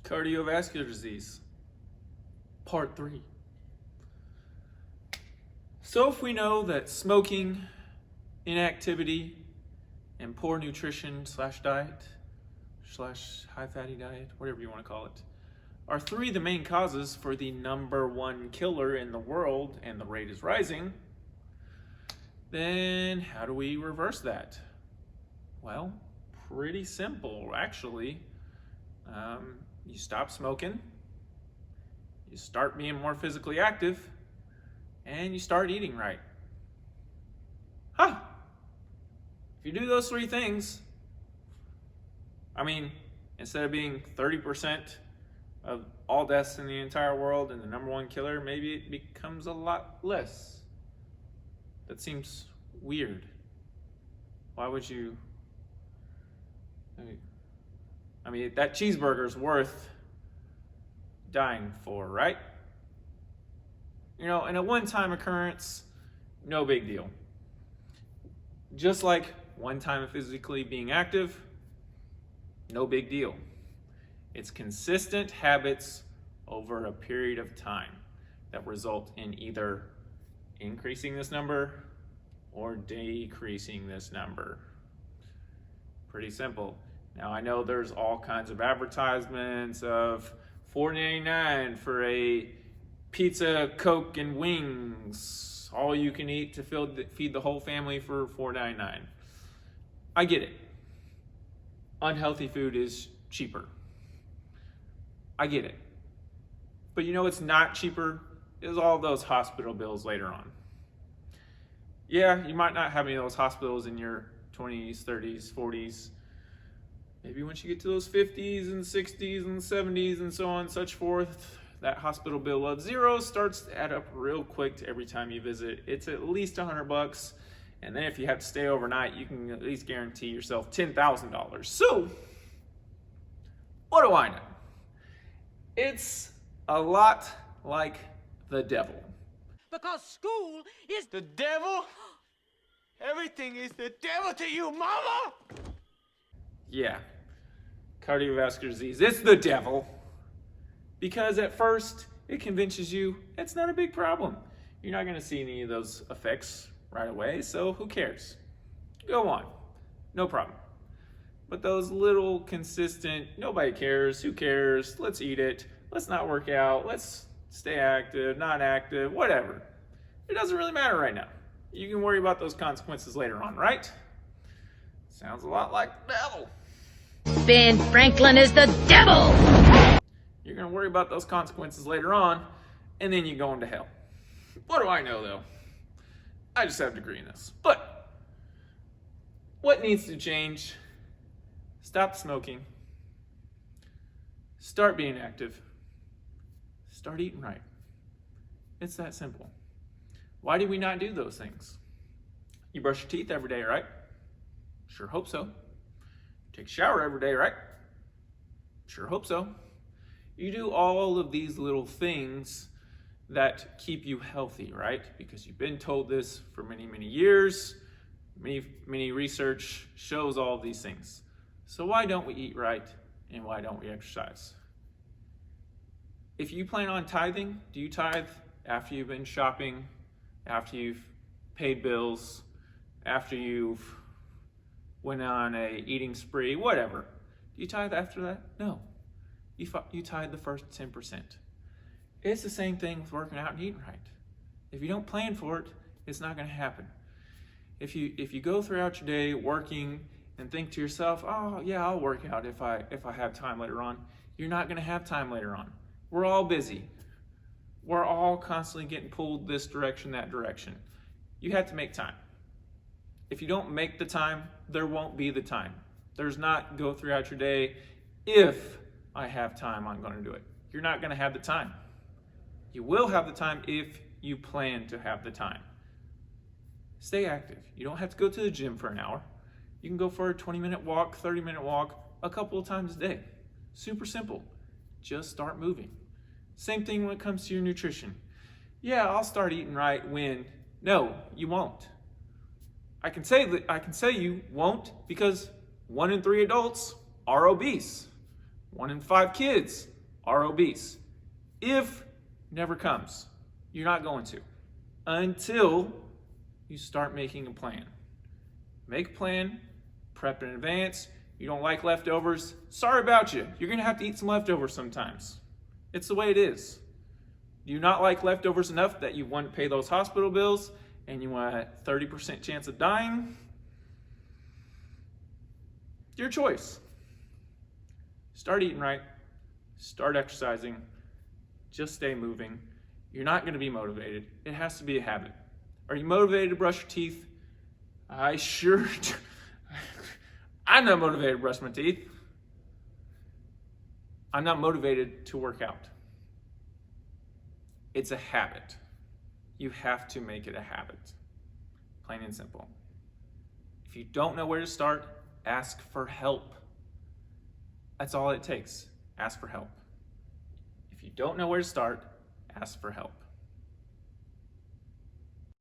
Cardiovascular disease, part 3. So if we know that smoking, inactivity, and poor nutrition / diet / high fatty diet, whatever you want to call it, are 3 of the main causes for the #1 killer in the world, and the rate is rising, then how do we reverse that? Well, pretty simple, actually. You stop smoking, you start being more physically active, and you start eating right. If you do those 3 things, instead of being 30% of all deaths in the entire world and the #1 killer, maybe it becomes a lot less. That seems weird. Why would you? That cheeseburger's worth dying for, right? And a one-time occurrence, no big deal. Just like one time of physically being active, no big deal. It's consistent habits over a period of time that result in either increasing this number or decreasing this number. Pretty simple. Now, I know there's all kinds of advertisements of $4.99 for a pizza, Coke, and wings. All you can eat to feed the whole family for $4.99. I get it. Unhealthy food is cheaper. I get it. But it's not cheaper is all those hospital bills later on. Yeah, you might not have any of those hospitals in your 20s, 30s, 40s. Maybe once you get to those 50s and 60s and 70s and so on and such forth, that hospital bill of zero starts to add up real quick to every time you visit. It's at least $100. And then if you have to stay overnight, you can at least guarantee yourself $10,000. So, what do I know? It's a lot like the devil. Because school is the devil? Everything is the devil to you, mama! Yeah, cardiovascular disease, it's the devil. Because at first, it convinces you it's not a big problem. You're not gonna see any of those effects right away, so who cares? Go on, no problem. But those little consistent, nobody cares, who cares, let's eat it, let's not work out, let's stay active, not active, whatever. It doesn't really matter right now. You can worry about those consequences later on, right? Sounds a lot like the devil. Ben Franklin is the devil! You're going to worry about those consequences later on, and then you go into hell. What do I know, though? I just have a degree in this. But what needs to change? Stop smoking. Start being active. Start eating right. It's that simple. Why do we not do those things? You brush your teeth every day, right? Sure hope so. Take a shower every day, right? Sure hope so. You do all of these little things that keep you healthy, right? Because you've been told this for many, many years. Many research shows all of these things. So why don't we eat right, and why don't we exercise? If you plan on tithing, do you tithe after you've been shopping, after you've paid bills, after you've went on a eating spree, whatever? Do you tithe after that? No. You tithe the first 10%. It's the same thing with working out and eating right. If you don't plan for it, it's not going to happen. If you go throughout your day working and think to yourself, oh yeah, I'll work out if I have time later on, you're not going to have time later on. We're all busy. We're all constantly getting pulled this direction, that direction. You have to make time. If you don't make the time, there won't be the time. There's not go throughout your day, if I have time, I'm going to do it. You're not going to have the time. You will have the time if you plan to have the time. Stay active. You don't have to go to the gym for an hour. You can go for a 20-minute walk, 30-minute walk, a couple of times a day. Super simple. Just start moving. Same thing when it comes to your nutrition. Yeah, I'll start eating right when. No, you won't. I can say you won't because 1 in 3 adults are obese. 1 in 5 kids are obese. If never comes, you're not going to until you start making a plan. Make a plan, prep in advance. You don't like leftovers, sorry about you. You're gonna have to eat some leftovers sometimes. It's the way it is. Do you not like leftovers enough that you want to pay those hospital bills and you want a 30% chance of dying? Your choice. Start eating right, start exercising, just stay moving. You're not gonna be motivated. It has to be a habit. Are you motivated to brush your teeth? I'm not motivated to brush my teeth. I'm not motivated to work out. It's a habit. You have to make it a habit. Plain and simple. If you don't know where to start, ask for help. That's all it takes. Ask for help. If you don't know where to start, ask for help.